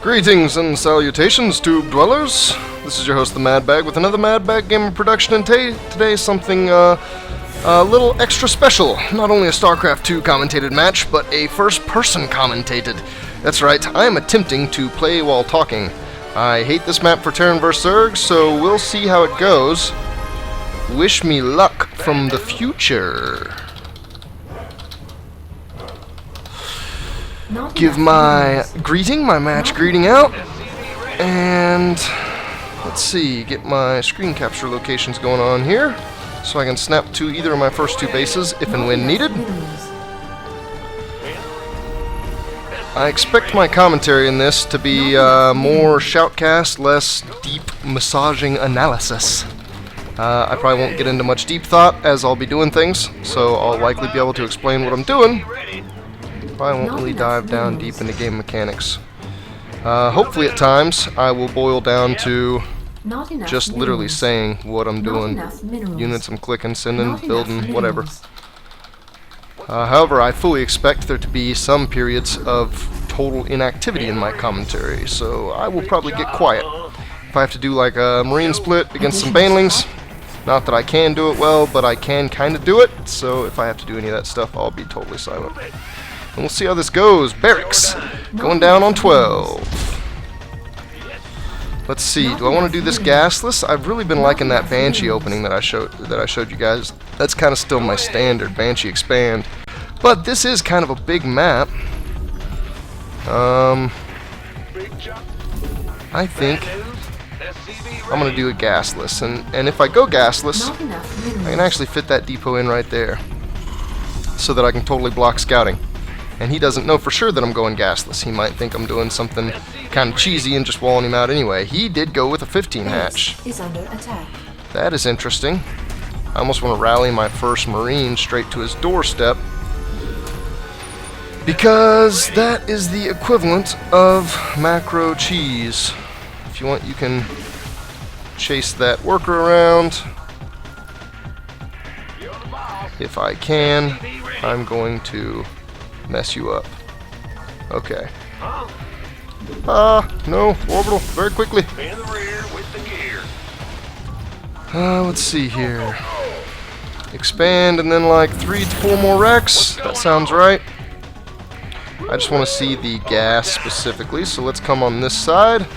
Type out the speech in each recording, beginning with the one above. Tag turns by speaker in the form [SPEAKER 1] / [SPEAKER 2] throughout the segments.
[SPEAKER 1] Greetings and salutations, tube dwellers. This is your host, the Mad Bag, with another Mad Bag Gamer production, and today something a little extra special. Not only a StarCraft 2 commentated match, but a first-person commentated. That's right, I am attempting to play while talking. I hate this map for Terran vs. Zerg, so we'll see how it goes. Wish me luck from the future. Give my match greeting out, and let's see, get my screen capture locations going on here, so I can snap to either of my first two bases if and when needed. I expect my commentary in this to be more shoutcast, less deep massaging analysis. I probably won't get into much deep thought as I'll be doing things, so I'll likely be able to explain what I'm doing. Probably won't really dive down deep into game mechanics. Hopefully at times I will boil down to just literally saying what I'm doing. Units I'm clicking, sending, building, whatever. However, I fully expect there to be some periods of total inactivity in my commentary, so I will probably get quiet. If I have to do like a Marine split against some Banelings, not that I can do it well, but I can kind of do it, so if I have to do any of that stuff, I'll be totally silent. And we'll see how this goes. Barracks going down on 12. Let's see. Do I want to do this gasless? I've really been liking that Banshee opening that I showed you guys. That's kind of still my standard Banshee expand. But this is kind of a big map. I think I'm going to do a gasless, and if I go gasless, I can actually fit that depot in right there, so that I can totally block scouting. And he doesn't know for sure that I'm going gasless. He might think I'm doing something kind of cheesy and just walling him out anyway. He did go with a 15 hatch.
[SPEAKER 2] Is under attack.
[SPEAKER 1] That is interesting. I almost want to rally my first Marine straight to his doorstep, because that is the equivalent of macro cheese. If you want, you can chase that worker around. If I can, I'm going to mess you up. Okay. No, orbital, very quickly. Let's see here. Expand and then like 3 to 4 more wrecks. That sounds right. I just want to see the gas specifically, so let's come on this side.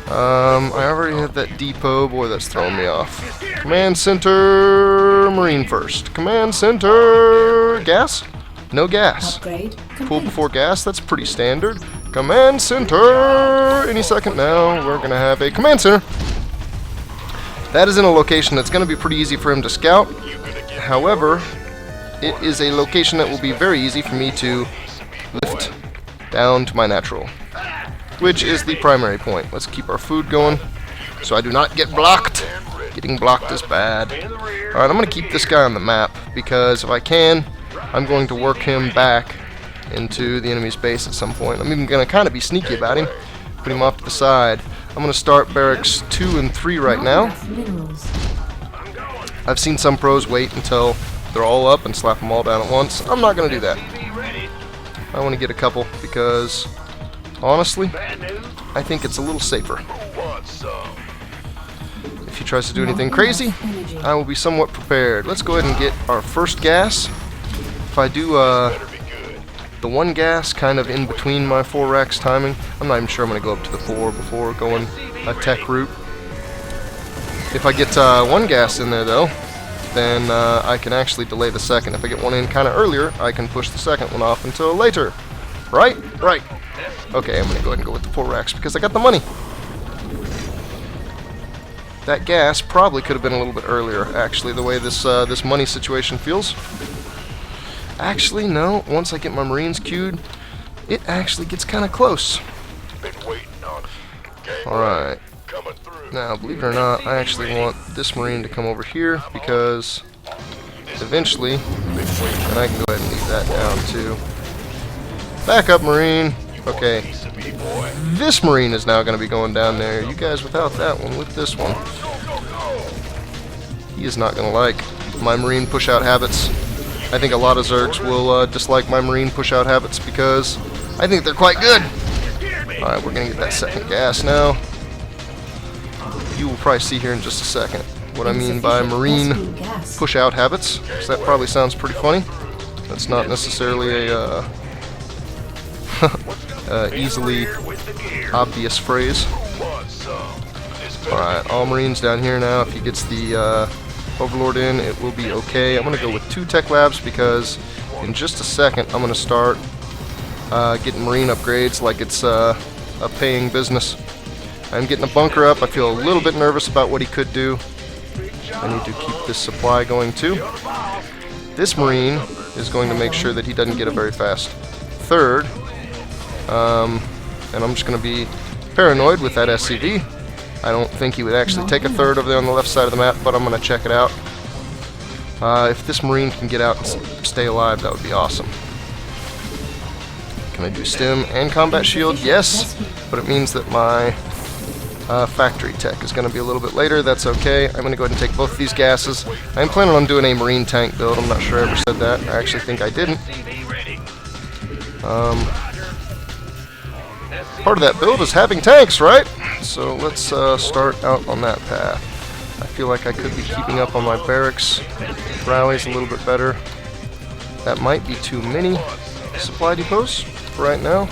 [SPEAKER 1] I already have that depot. Boy, that's throwing me off. Command center, Marine first. Command center, gas? No gas. Pull before gas, that's pretty standard. Command center! Any second now, we're going to have a command center. That is in a location that's going to be pretty easy for him to scout. However, it is a location that will be very easy for me to lift down to my natural, which is the primary point. Let's keep our food going so I do not get blocked. Getting blocked is bad. Alright, I'm going to keep this guy on the map, because if I can, I'm going to work him back into the enemy's base at some point. I'm even going to kind of be sneaky about him, put him off to the side. I'm going to start barracks 2 and 3 right now. I've seen some pros wait until they're all up and slap them all down at once. I'm not going to do that. I want to get a couple because, honestly, I think it's a little safer. If he tries to do anything crazy, I will be somewhat prepared. Let's go ahead and get our first gas. If I do the one gas kind of in between my 4 racks timing, I'm not even sure I'm going to go up to the 4 before going a tech route. If I get one gas in there though, then I can actually delay the second. If I get one in kind of earlier, I can push the second one off until later. Right? Right. Okay, I'm going to go ahead and go with the 4 racks because I got the money. That gas probably could have been a little bit earlier, actually, the way this this money situation feels. Actually, no. Once I get my Marines queued, it actually gets kind of close. Alright. Now, believe it or not, I actually want this Marine to come over here, because eventually, and I can go ahead and leave that down too. Back up, Marine. Okay. This Marine is now going to be going down there. You guys without that one, with this one. He is not going to like my Marine push-out habits. I think a lot of Zergs will dislike my Marine push-out habits because I think they're quite good. Alright, we're gonna get that second gas now. You will probably see here in just a second what I mean by Marine push-out habits, because that probably sounds pretty funny. That's not necessarily a easily obvious phrase. Alright, all Marines down here now. If he gets the Overlord in, it will be okay. I'm going to go with 2 tech labs because in just a second I'm going to start getting Marine upgrades like it's a paying business. I'm getting a bunker up. I feel a little bit nervous about what he could do. I need to keep this supply going too. This Marine is going to make sure that he doesn't get a very fast third. And I'm just going to be paranoid with that SCV. I don't think he would actually take a third over there on the left side of the map, but I'm going to check it out. If this Marine can get out and stay alive, that would be awesome. Can I do stim and combat shield? Yes, but it means that my factory tech is going to be a little bit later. That's okay. I'm going to go ahead and take both of these gases. I'm planning on doing a Marine tank build. I'm not sure I ever said that. I actually think I didn't. Part of that build is having tanks, right? So let's start out on that path. I feel like I could be keeping up on my barracks rallies a little bit better. That might be too many supply depots for right now.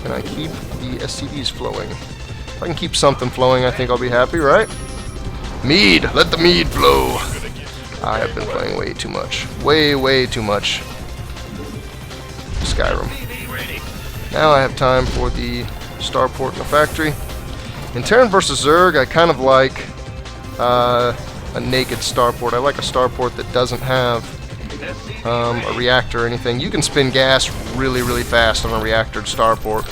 [SPEAKER 1] Can I keep the SCVs flowing? If I can keep something flowing, I think I'll be happy, right? Mead! Let the mead flow! I have been playing way too much. Way too much Skyrim. Now I have time for the starport in the factory. In Terran vs. Zerg, I kind of like a naked starport. I like a starport that doesn't have a reactor or anything. You can spin gas really fast on a reactored starport.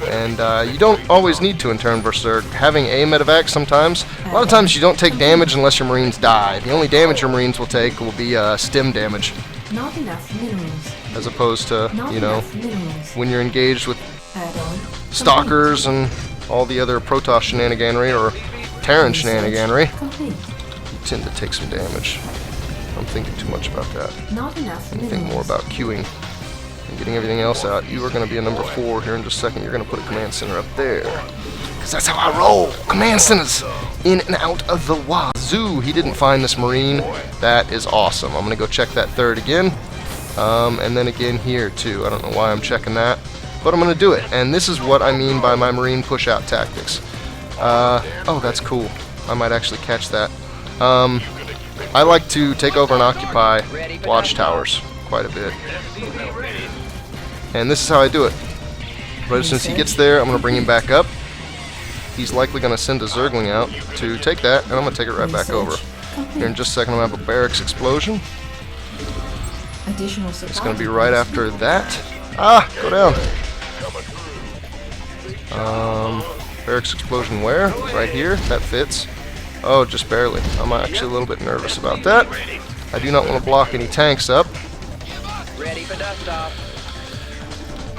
[SPEAKER 1] And you don't always need to in Terran vs. Zerg. Having a medevac sometimes, a lot of times you don't take damage unless your Marines die. The only damage your Marines will take will be stim damage.
[SPEAKER 2] Not enough minerals.
[SPEAKER 1] As opposed to, you know, when you're engaged with stalkers and all the other Protoss shenaniganery or Terran shenaniganery, you tend to take some damage. I'm thinking too much about that. I'm thinking more about queuing and getting everything else out. You are going to be a number 4 here in just a second. You're going to put a command center up there. Because that's how I roll. Command centers in and out of the wazoo. He didn't find this Marine. That is awesome. I'm going to go check that third again. And then again here too. I don't know why I'm checking that, but I'm going to do it. And this is what I mean by my Marine push-out tactics. Oh, that's cool. I might actually catch that. I like to take over and occupy watchtowers quite a bit. And this is how I do it. Right as soon as he gets there, I'm going to bring him back up. He's likely going to send a Zergling out to take that, and I'm going to take it right back over. Here in just a second, I'm going to have a barracks explosion. It's going to be right after that. Ah, go down. Barracks explosion where? Right here. That fits. Oh, just barely. I'm actually a little bit nervous about that. I do not want to block any tanks up.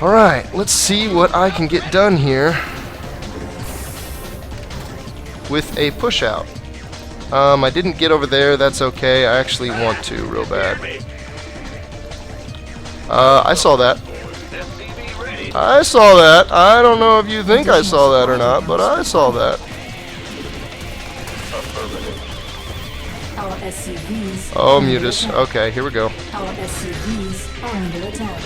[SPEAKER 1] Alright, let's see what I can get done here with a push-out. I didn't get over there. That's okay. I actually want to real bad. I saw that. I saw that. I don't know if you think I saw that or not, but I saw that. Oh, Mutus. Okay, here we go.
[SPEAKER 2] Our SCVs are under attack.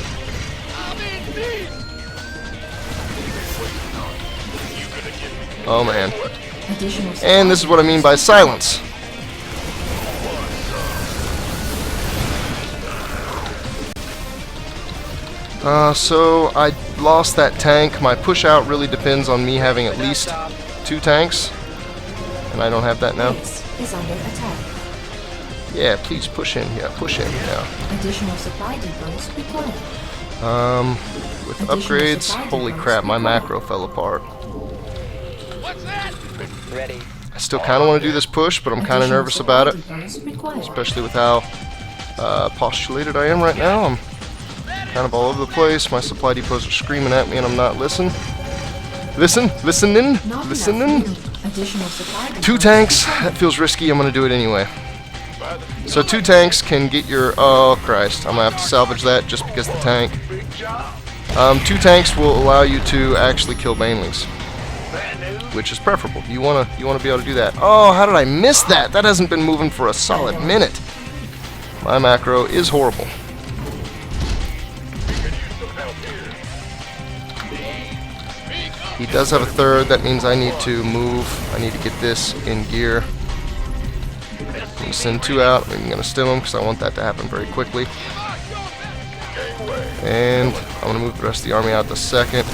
[SPEAKER 1] Oh, man. And this is what I mean by silence. So I lost that tank. My push out really depends on me having at least 2 tanks, and I don't have that now.
[SPEAKER 2] Is under attack.
[SPEAKER 1] Yeah, please push in. Yeah, push in. Yeah.
[SPEAKER 2] Additional supply depots required.
[SPEAKER 1] With upgrades, holy crap, my macro fell apart.
[SPEAKER 3] Ready.
[SPEAKER 1] I still kind of want to do this push, but I'm kind of nervous about it, especially with how postulated I am right now. I'm kind of all over the place. My supply depots are screaming at me and I'm not listening. Listening. 2 tanks. That feels risky. I'm going to do it anyway. So 2 tanks can get your... Oh, Christ. I'm going to have to salvage that just because the tank 2 tanks will allow you to actually kill banelings, which is preferable. You wanna be able to do that. Oh, how did I miss that? That hasn't been moving for a solid minute. My macro is horrible. He does have a third. That means I need to move. I need to get this in gear. I'm going to send 2 out. I'm going to stim them because I want that to happen very quickly. And I'm going to move the rest of the army out the second.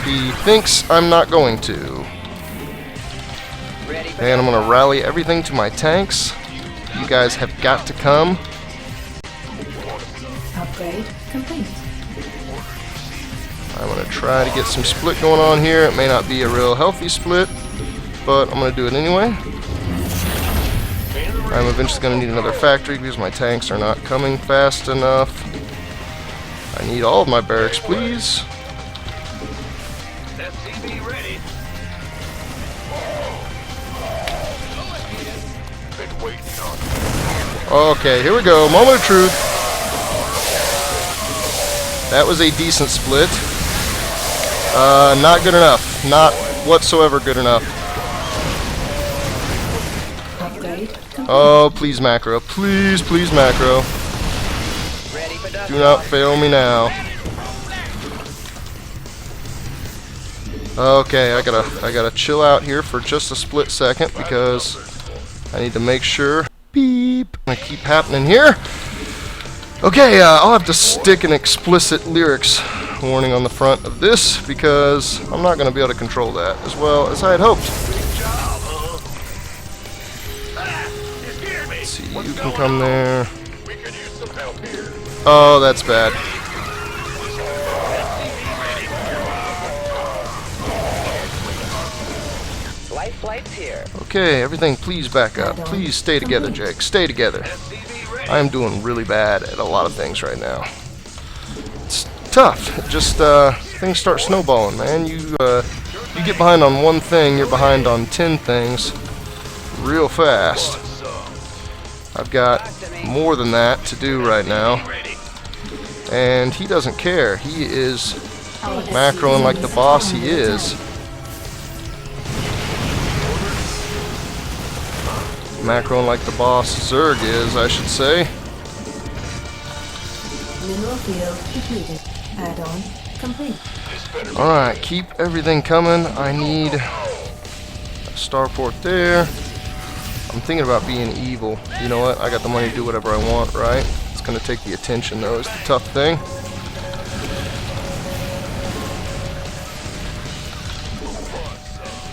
[SPEAKER 1] He thinks I'm not going to. And I'm going to rally everything to my tanks. You guys have got to come.
[SPEAKER 2] Upgrade complete.
[SPEAKER 1] I'm going to try to get some split going on here. It may not be a real healthy split, but I'm going to do it anyway. I'm eventually going to need another factory because my tanks are not coming fast enough. I need all of my barracks, please. Okay, here we go. Moment of truth. That was a decent split. Not good enough. Not whatsoever good enough. Oh, please macro. Please, please macro. Do not fail me now. Okay, I gotta chill out here for just a split second because I need to make sure. Beep. Gonna keep happening here. Okay, I'll have to stick an explicit lyrics warning on the front of this because I'm not going to be able to control that as well as I had hoped. Let's see, you can come there. Oh, that's bad. Okay, everything please back up. Please stay together, Jake. Stay together. I am doing really bad at a lot of things right now. It's tough. It just things start snowballing, man. You get behind on one thing, you're behind on 10 things real fast. I've got more than that to do right now, and he doesn't care. He is macroing like the boss he is. Macroing like the boss Zerg is, I should say.
[SPEAKER 2] Mineral field depleted. Add-on complete.
[SPEAKER 1] Alright, keep everything coming. I need a starport there. I'm thinking about being evil. You know what? I got the money to do whatever I want, right? It's going to take the attention, though, is the tough thing.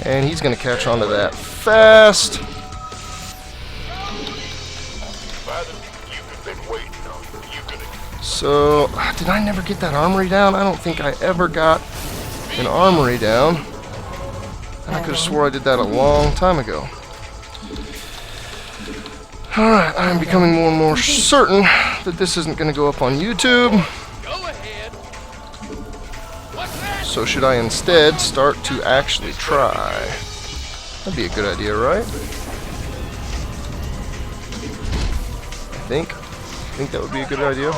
[SPEAKER 1] And he's going to catch on to that fast. So, did I never get that armory down? I don't think I ever got an armory down. I could have swore I did that a long time ago. Alright, I'm becoming more and more certain that this isn't going to go up on YouTube. So should I instead start to actually try? That'd be a good idea, right? I think that would be a good idea.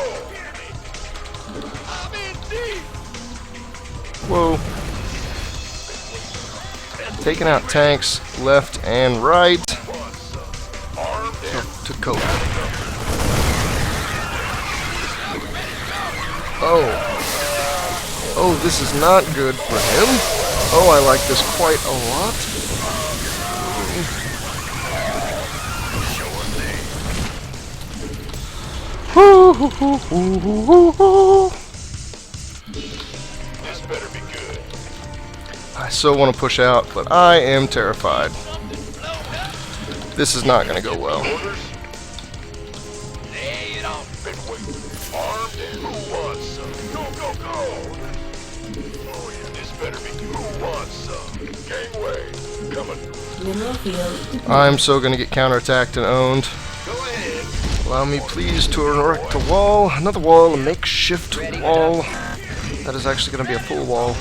[SPEAKER 1] Whoa. Taking out tanks left and right. To cope. Oh, this is not good for him. Oh, I like this quite a lot. This better be good. I so want to push out, but I am terrified. This is not going to go well. I'm so going to get counterattacked and owned. Allow me please to erect a wall. Another wall, a makeshift wall. That is actually going to be a full wall.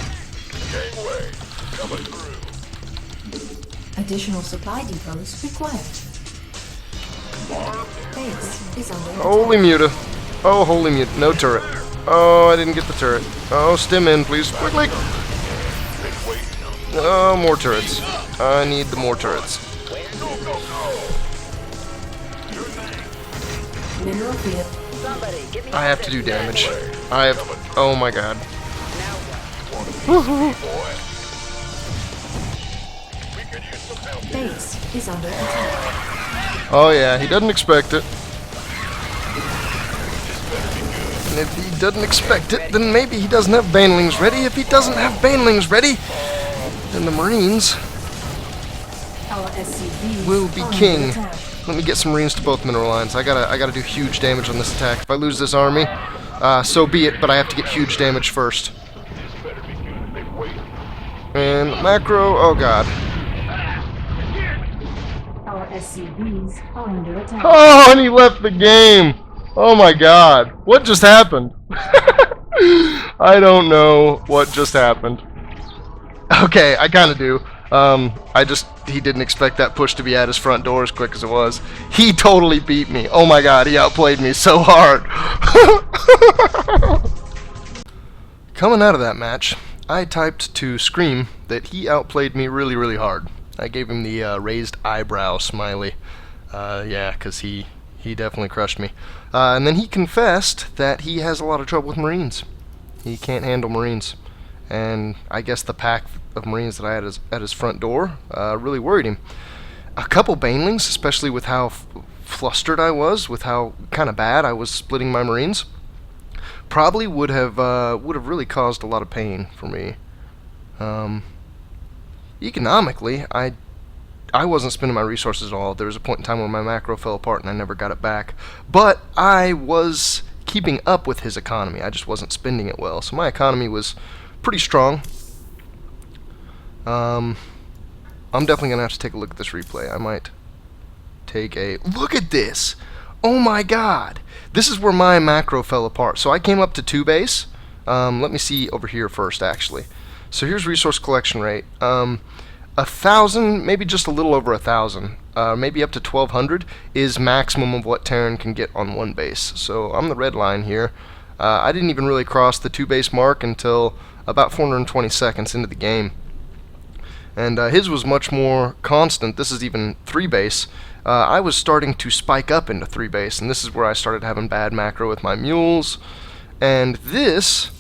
[SPEAKER 2] Additional supply depots required. Base is under
[SPEAKER 1] Holy muta. Oh, holy muta. No turret. Oh, I didn't get the turret. Oh, stim in, please. Quickly. Oh, more turrets. I need the more turrets.
[SPEAKER 2] Mineral field.
[SPEAKER 1] I have to do damage. I have... Oh my god.
[SPEAKER 2] Base is under attack.
[SPEAKER 1] Oh yeah, he doesn't expect it. And if he doesn't expect it, then maybe he doesn't have banelings ready. If he doesn't have banelings ready, then the Marines
[SPEAKER 2] Our SCVs
[SPEAKER 1] will be
[SPEAKER 2] are
[SPEAKER 1] king.
[SPEAKER 2] under attack.
[SPEAKER 1] Let me get some Marines to both mineral lines. I gotta do huge damage on this attack. If I lose this army, so be it, but I have to get huge damage first. And macro, oh god.
[SPEAKER 2] Our SCVs are under attack.
[SPEAKER 1] Oh, and he left the game! Oh my god. What just happened? I don't know what just happened. Okay, I kinda do. He didn't expect that push to be at his front door as quick as it was. He totally beat me. Oh my god, he outplayed me so hard. Coming out of that match, I typed to Scream that he outplayed me really, really hard. I gave him the raised eyebrow smiley. Yeah, because he definitely crushed me. And then he confessed that he has a lot of trouble with Marines. He can't handle Marines. And I guess the pack of Marines that I had at his front door really worried him. A couple banelings, especially with how flustered I was, with how kind of bad I was splitting my Marines, probably would have really caused a lot of pain for me. Economically, I wasn't spending my resources at all. There was a point in time where my macro fell apart and I never got it back. But I was keeping up with his economy. I just wasn't spending it well. So my economy was pretty strong. I'm definitely going to have to take a look at this replay. I might take a... Look at this! Oh my god! This is where my macro fell apart. So I came up to 2 base. Let me see over here first, actually. So here's resource collection rate. 1,000, maybe just a little over 1,000, maybe up to 1,200 is maximum of what Terran can get on 1 base. So I'm the red line here. I didn't even really cross the 2 base mark until about 420 seconds into the game. And his was much more constant. This is even 3 base. I was starting to spike up into 3 base, and this is where I started having bad macro with my mules. And this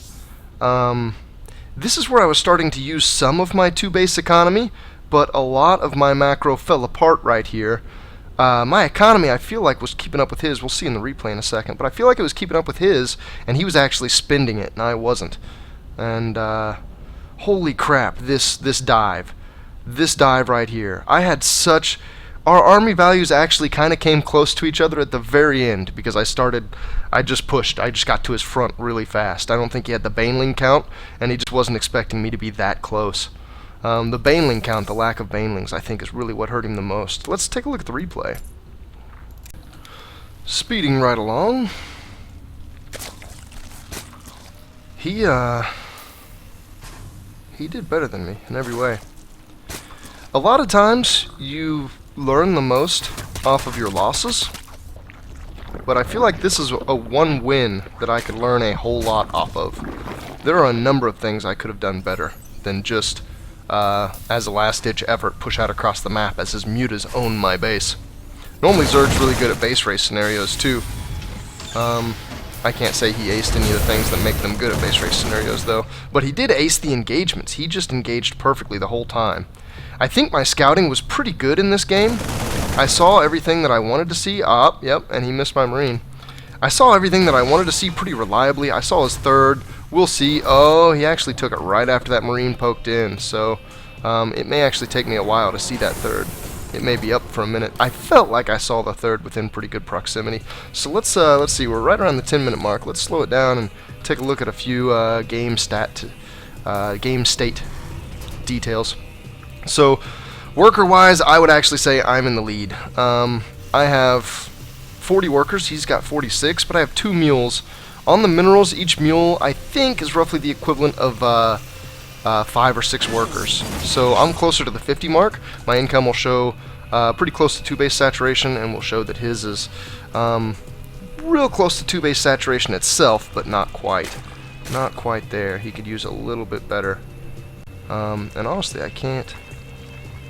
[SPEAKER 1] is where I was starting to use some of my 2 base economy, but a lot of my macro fell apart right here. My economy, I feel like, was keeping up with his. We'll see in the replay in a second, but I feel like it was keeping up with his, and he was actually spending it, and I wasn't. And holy crap, this dive right here. I had such... Our army values actually kind of came close to each other at the very end, because I just pushed. I just got to his front really fast. I don't think he had the baneling count, and he just wasn't expecting me to be that close. The baneling count, the lack of banelings, I think is really what hurt him the most. Let's take a look at the replay. Speeding right along. He did better than me in every way. A lot of times, you learn the most off of your losses, but I feel like this is a one win that I could learn a whole lot off of. There are a number of things I could have done better than just, as a last-ditch effort, push out across the map as his mutas own my base. Normally Zerg's really good at base race scenarios too. I can't say he aced any of the things that make them good at base race scenarios though, but he did ace the engagements. He just engaged perfectly the whole time. I think my scouting was pretty good in this game. I saw everything that I wanted to see. Yep, and he missed my Marine. I saw everything that I wanted to see pretty reliably. I saw his third. We'll see. Oh, he actually took it right after that Marine poked in, so it may actually take me a while to see that third. It may be up for a minute. I felt like I saw the third within pretty good proximity. So let's see. We're right around the 10-minute mark. Let's slow it down and take a look at a few game state details. So, worker-wise, I would actually say I'm in the lead. I have 40 workers. He's got 46, but I have 2 mules. On the minerals, each mule, I think, is roughly the equivalent of 5 or 6 workers. So I'm closer to the 50 mark. My income will show pretty close to 2 base saturation, and will show that his is real close to 2-base saturation itself, but not quite. Not quite there. He could use a little bit better. And honestly, I can't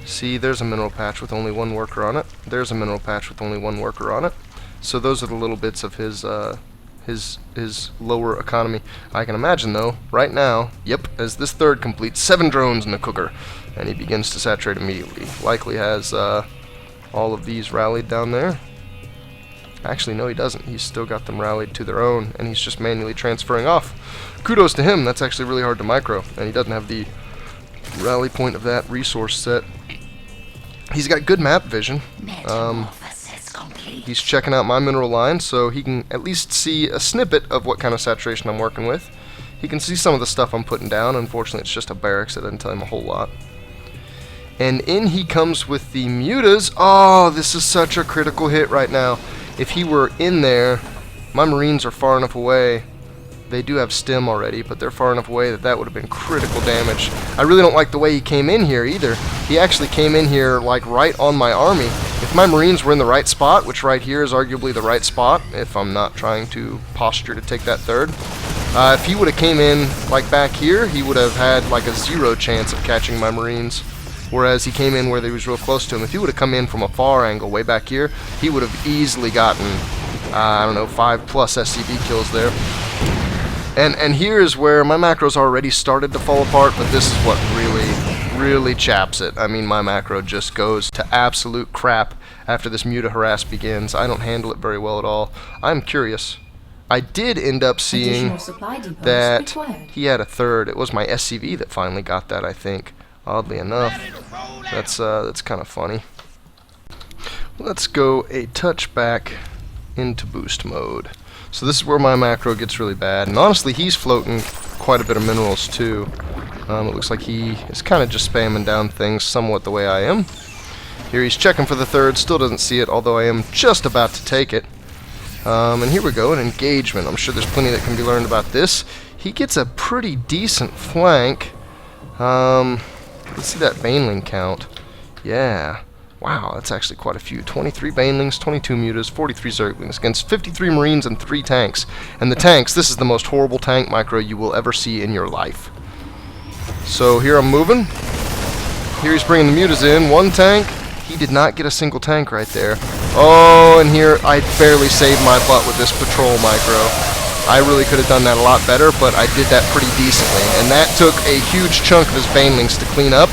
[SPEAKER 1] see. There's a mineral patch with only one worker on it. There's a mineral patch with only one worker on it. So those are the little bits of his lower economy. I can imagine though, right now, yep, as this third completes, 7 drones in the cooker, and he begins to saturate immediately. Likely has all of these rallied down there. Actually, no, he doesn't. He's still got them rallied to their own, and he's just manually transferring off. Kudos to him. That's actually really hard to micro, and he doesn't have the rally point of that resource set. He's got good map vision. He's checking out my mineral line, so he can at least see a snippet of what kind of saturation I'm working with. He can see some of the stuff I'm putting down. Unfortunately, it's just a barracks. That doesn't tell him a whole lot. And in he comes with the mutas. Oh, this is such a critical hit right now. If he were in there, my Marines are far enough away. They do have stim already, but they're far enough away that that would have been critical damage. I really don't like the way he came in here either. He actually came in here like right on my army. If my Marines were in the right spot, which right here is arguably the right spot, if I'm not trying to posture to take that third, if he would have came in like back here, he would have had like a 0 chance of catching my Marines. Whereas he came in where he was real close to him. If he would have come in from a far angle way back here, he would have easily gotten, I don't know, 5+ SCV kills there. And here is where my macros already started to fall apart, but this is what really chaps it. I mean, my macro just goes to absolute crap after this muta harass begins. I don't handle it very well at all. I'm curious. I did end up seeing that he had a third. It was my SCV that finally got that, I think. Oddly enough, that's kind of funny. Let's go a touch back into boost mode. So this is where my macro gets really bad, and honestly, he's floating quite a bit of minerals too. It looks like he is kind of just spamming down things somewhat the way I am. Here he's checking for the third, still doesn't see it, although I am just about to take it. And here we go, an engagement. I'm sure there's plenty that can be learned about this. He gets a pretty decent flank. Let's see that baneling count. Yeah. Wow, that's actually quite a few. 23 banelings, 22 mutas, 43 zerglings against 53 marines and 3 tanks. And the tanks, this is the most horrible tank micro you will ever see in your life. So here I'm moving. Here he's bringing the mutas in. 1 tank. He did not get a single tank right there. Oh, and here I barely saved my butt with this patrol micro. I really could have done that a lot better, but I did that pretty decently. And that took a huge chunk of his banelings to clean up,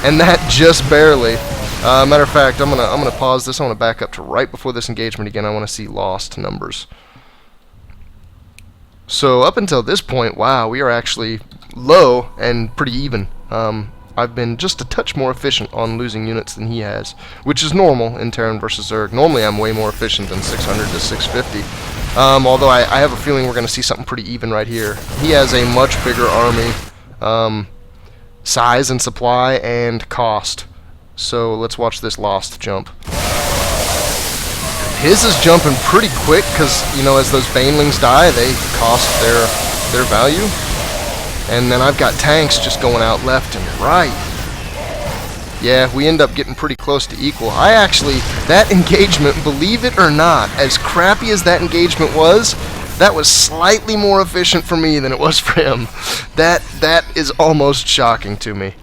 [SPEAKER 1] and that just barely. Matter of fact, I'm gonna pause this. I want to back up to right before this engagement again. I want to see lost numbers. So up until this point, wow, we are actually low and pretty even. I've been just a touch more efficient on losing units than he has, which is normal in Terran versus Zerg. Normally I'm way more efficient than 600 to 650. Although I have a feeling we're going to see something pretty even right here. He has a much bigger army, size and supply and cost. So let's watch this lost jump. His is jumping pretty quick because, you know, as those banelings die, they cost their value. And then I've got tanks just going out left and right. Yeah, we end up getting pretty close to equal. I actually, that engagement, believe it or not, as crappy as that engagement was, that was slightly more efficient for me than it was for him. That is almost shocking to me.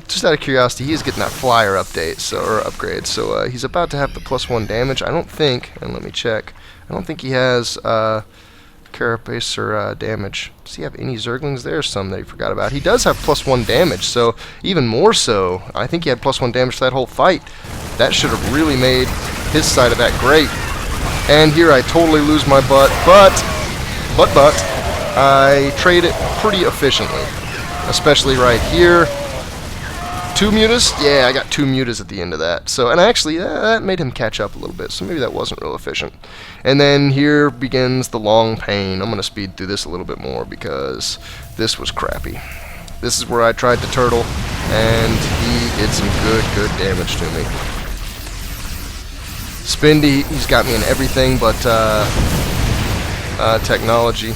[SPEAKER 1] Just out of curiosity, he is getting that flyer update, or upgrade, so he's about to have the +1 damage. I don't think, and let me check, I don't think he has carapace or damage. Does he have any zerglings? There's some that he forgot about. He does have +1 damage, so even more so. I think he had +1 damage for that whole fight. That should have really made his side of that great. And here I totally lose my butt, but I trade it pretty efficiently, especially right here. 2 mutas? Yeah, I got 2 mutas at the end of that. So, and actually, that made him catch up a little bit, so maybe that wasn't real efficient. And then here begins the long pain. I'm going to speed through this a little bit more because this was crappy. This is where I tried to turtle, and he did some good damage to me. Spindy, he's got me in everything but technology.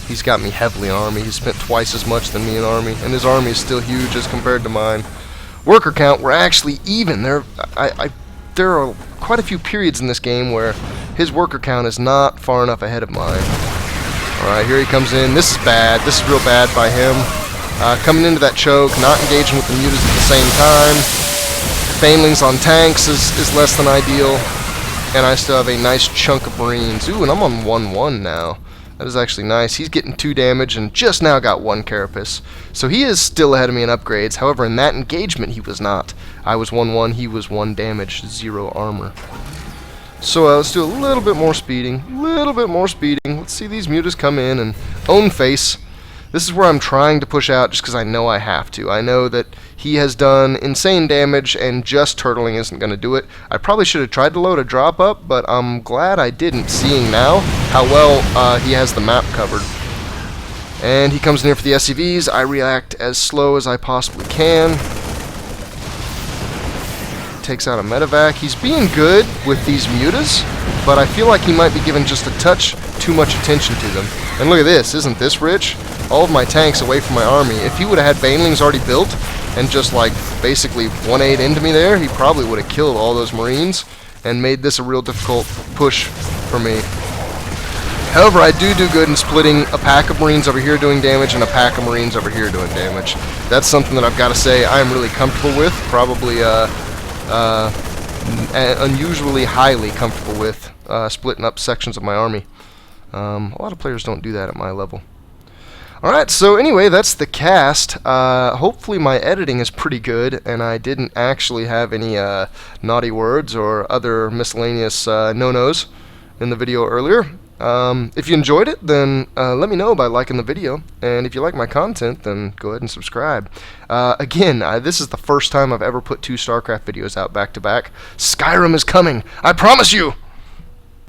[SPEAKER 1] He's got me heavily in army. He's spent twice as much than me in army, and his army is still huge as compared to mine. Worker count, we're actually even. There are quite a few periods in this game where his worker count is not far enough ahead of mine. Alright, here he comes in. This is bad. This is real bad by him. Coming into that choke, not engaging with the mutas at the same time. Banelings on tanks is less than ideal. And I still have a nice chunk of Marines. Ooh, and I'm on 1-1 now. That is actually nice. He's getting 2 damage and just now got 1 carapace. So he is still ahead of me in upgrades. However, in that engagement, he was not. I was 1-1, he was 1 damage, 0 armor. So let's do a little bit more speeding. Let's see these mutas come in and own face. This is where I'm trying to push out just because I know I have to. I know that he has done insane damage and just turtling isn't going to do it. I probably should have tried to load a drop up, but I'm glad I didn't, seeing now how well he has the map covered. And he comes in here for the SCVs. I react as slow as I possibly can. Takes out a medevac. He's being good with these mutas, but I feel like he might be giving just a touch too much attention to them. And look at this, isn't this rich? All of my tanks away from my army. If he would have had banelings already built and just like basically 1-8 into me there, he probably would have killed all those Marines and made this a real difficult push for me. However, I do good in splitting a pack of Marines over here doing damage and a pack of Marines over here doing damage. That's something that I've got to say I'm really comfortable with, probably unusually highly comfortable with, splitting up sections of my army. A lot of players don't do that at my level. Alright, so anyway, that's the cast. Hopefully my editing is pretty good, and I didn't actually have any naughty words or other miscellaneous no-nos in the video earlier. If you enjoyed it, then let me know by liking the video, and if you like my content, then go ahead and subscribe. Again, this is the first time I've ever put 2 StarCraft videos out back to back. Skyrim is coming, I promise you!